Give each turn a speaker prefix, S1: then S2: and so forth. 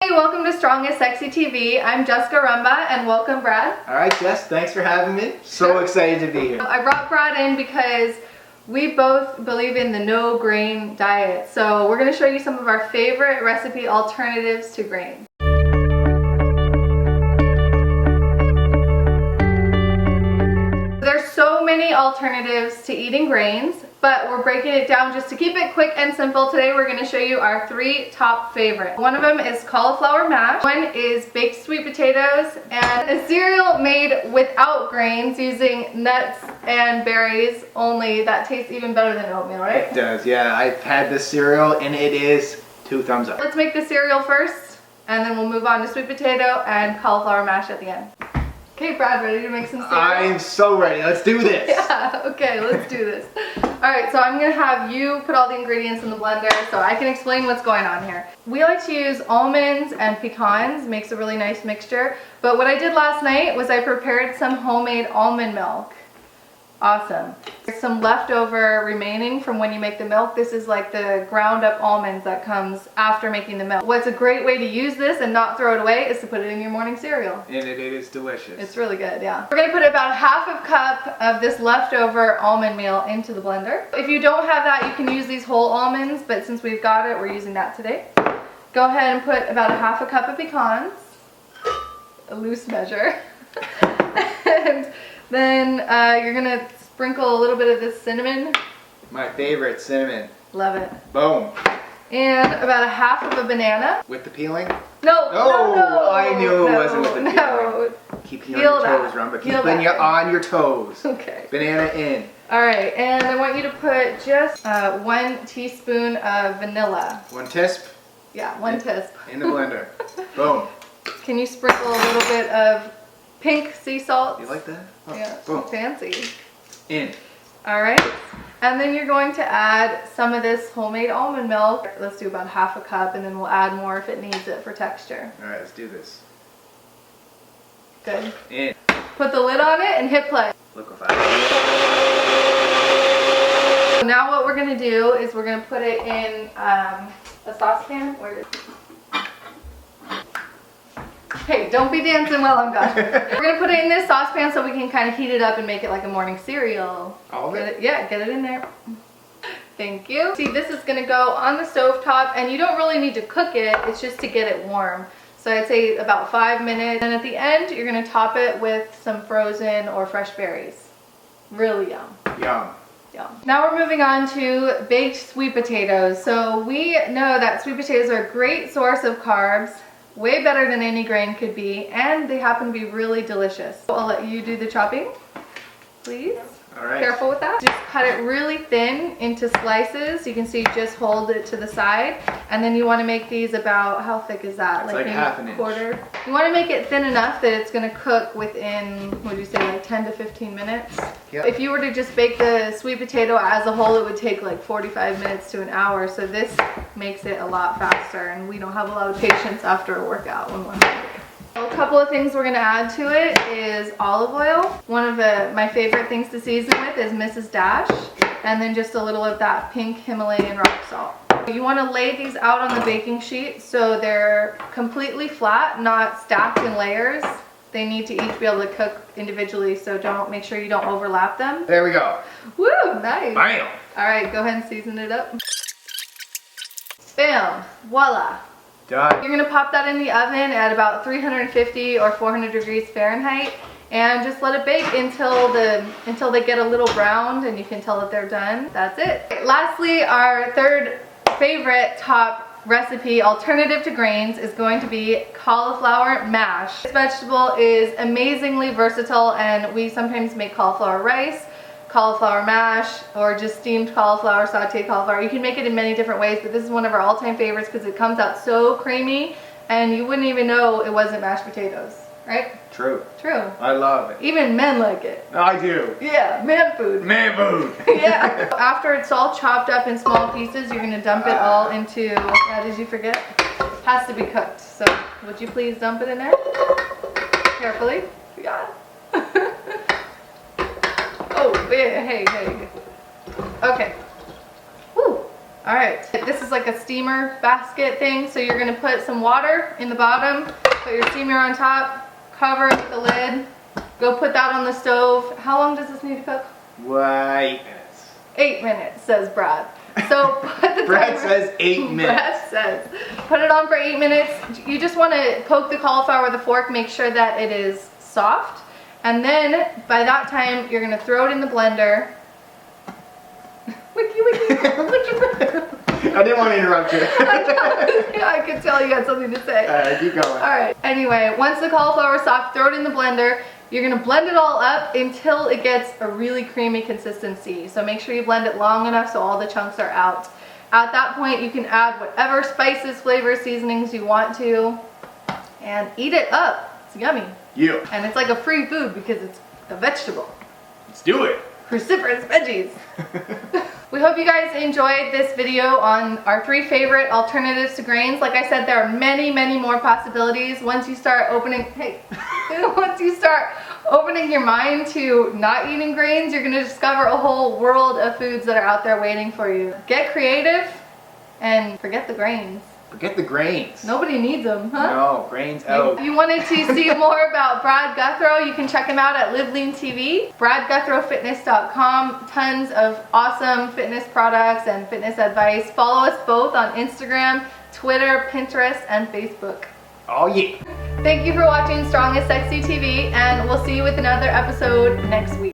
S1: Hey, welcome to Strong is Sexy TV. I'm Jessica Rumba, and welcome Brad.
S2: Alright Jess, thanks for having me. So excited to be here.
S1: I brought Brad in because we both believe in the no grain diet. So we're going to show you some of our favorite recipe alternatives to grain. There's so many alternatives to eating grains, but we're breaking it down just to keep it quick and simple. Today we're going to show you our 3 top favorites. One of them is cauliflower mash, one is baked sweet potatoes, and a cereal made without grains using nuts and berries only. That tastes even better than oatmeal, right?
S2: It does, yeah. I've had this cereal and it is 2 thumbs up.
S1: Let's make the cereal first, and then we'll move on to sweet potato and cauliflower mash at the end. Okay, Brad, ready to make some cereal?
S2: I'm so ready. Let's do this.
S1: Yeah, okay, let's do this. Alright, so I'm going to have you put all the ingredients in the blender so I can explain what's going on here. We like to use almonds and pecans, makes a really nice mixture. But what I did last night was I prepared some homemade almond milk. Awesome. There's some leftover remaining from when you make the milk. This is like the ground up almonds that comes after making the milk. What's a great way to use this and not throw it away is to put it in your morning cereal.
S2: And it is delicious.
S1: It's really good, yeah. We're going to put about a half a cup of this leftover almond meal into the blender. If you don't have that, you can use these whole almonds, but since we've got it, we're using that today. Go ahead and put about a half a cup of pecans, a loose measure. And then you're going to sprinkle a little bit of this cinnamon.
S2: My favorite, cinnamon.
S1: Love it.
S2: Boom.
S1: And about a half of a banana.
S2: With the peeling?
S1: No, no,
S2: I knew it wasn't with the peeling.
S1: No.
S2: Keep you on your toes, Rumba. Keep you on your toes.
S1: Okay.
S2: Banana in.
S1: Alright, and I want you to put just 1 teaspoon of vanilla.
S2: 1 tisp?
S1: Yeah, 1 tisp.
S2: In the blender. Boom.
S1: Can you sprinkle a little bit of pink sea salt?
S2: You like that? Oh,
S1: Yeah,
S2: boom.
S1: fancy.
S2: In.
S1: Alright, and then you're going to add some of this homemade almond milk. Let's do about half a cup, and then we'll add more if it needs it for texture.
S2: Alright, let's do this.
S1: Good.
S2: In.
S1: Put the lid on it and hit play.
S2: Liquefy.
S1: Now what we're going to do is we're going to put it in a saucepan. Where is it? Hey, don't be dancing while I'm gone. We're going to put it in this saucepan so we can kind of heat it up and make it like a morning cereal.
S2: All of it?
S1: Yeah, get it in there. Thank you. See, this is going to go on the stovetop, and you don't really need to cook it. It's just to get it warm. So I'd say about 5 minutes. And at the end, you're going to top it with some frozen or fresh berries. Really yum.
S2: Yum.
S1: Yum. Now we're moving on to baked sweet potatoes. So we know that sweet potatoes are a great source of carbs, way better than any grain could be, and they happen to be really delicious. So I'll let you do the chopping, please.
S2: All right.
S1: Careful with that. Just cut it really thin into slices. You can see just hold it to the side, and then you want to make these about, how thick is that?
S2: It's like half an inch.
S1: Quarter. You want to make it thin enough that it's going to cook within, what would you say, like 10 to 15 minutes?
S2: Yep.
S1: If you were to just bake the sweet potato as a whole, it would take like 45 minutes to an hour. So this makes it a lot faster, and we don't have a lot of patience after a workout when we're hungry. A couple of things we're going to add to it is olive oil. One of my favorite things to season with is Mrs. Dash, and then just a little of that pink Himalayan rock salt. You want to lay these out on the baking sheet so they're completely flat, not stacked in layers. They need to each be able to cook individually, so make sure you don't overlap them.
S2: There we go.
S1: Woo, nice.
S2: Bam.
S1: All right, go ahead and season it up. Bam, voila.
S2: Done.
S1: You're going to pop that in the oven at about 350 or 400 degrees Fahrenheit, and just let it bake until they get a little browned and you can tell that they're done. That's it. Lastly, our third favorite top recipe alternative to grains is going to be cauliflower mash. This vegetable is amazingly versatile, and we sometimes make cauliflower rice, cauliflower mash, or just steamed cauliflower, sauteed cauliflower. You can make it in many different ways, but this is one of our all-time favorites because it comes out so creamy and you wouldn't even know it wasn't mashed potatoes, right?
S2: True.
S1: True.
S2: I love it.
S1: Even men like it.
S2: I do.
S1: Yeah, man food.
S2: Man food.
S1: Yeah. After it's all chopped up in small pieces, you're going to dump it all into, did you forget? It has to be cooked. So would you please dump it in there? Carefully. Yeah. Oh, hey. Okay. Woo. All right, this is like a steamer basket thing. So you're gonna put some water in the bottom, put your steamer on top, cover it with the lid, go put that on the stove. How long does this need to cook?
S2: 8 minutes.
S1: 8 minutes, says Brad. So put the
S2: Brad
S1: timer.
S2: says 8 minutes.
S1: Brad says, put it on for 8 minutes. You just want to poke the cauliflower with a fork, make sure that it is soft. And then by that time, you're going to throw it in the blender. Wiki, wiki, wiki, wiki.
S2: I didn't want to interrupt you.
S1: I could tell you had something to say.
S2: Alright, keep going.
S1: Alright, anyway, once the cauliflower is soft, throw it in the blender. You're going to blend it all up until it gets a really creamy consistency. So make sure you blend it long enough so all the chunks are out. At that point, you can add whatever spices, flavors, seasonings you want to and eat it up. It's yummy.
S2: You.
S1: And it's like a free food because it's a vegetable.
S2: Let's do it.
S1: Cruciferous veggies. We hope you guys enjoyed this video on our 3 favorite alternatives to grains. Like I said, there are many, many more possibilities. Once you start opening, once you start opening your mind to not eating grains, you're gonna discover a whole world of foods that are out there waiting for you. Get creative and forget the grains.
S2: Forget the grains.
S1: Nobody needs them, huh?
S2: No, grains out.
S1: If you wanted to see more about Brad Gouthro, you can check him out at LiveLean TV, BradGouthroFitness.com. Tons of awesome fitness products and fitness advice. Follow us both on Instagram, Twitter, Pinterest, and Facebook.
S2: Oh yeah.
S1: Thank you for watching Strong is Sexy TV, and we'll see you with another episode next week.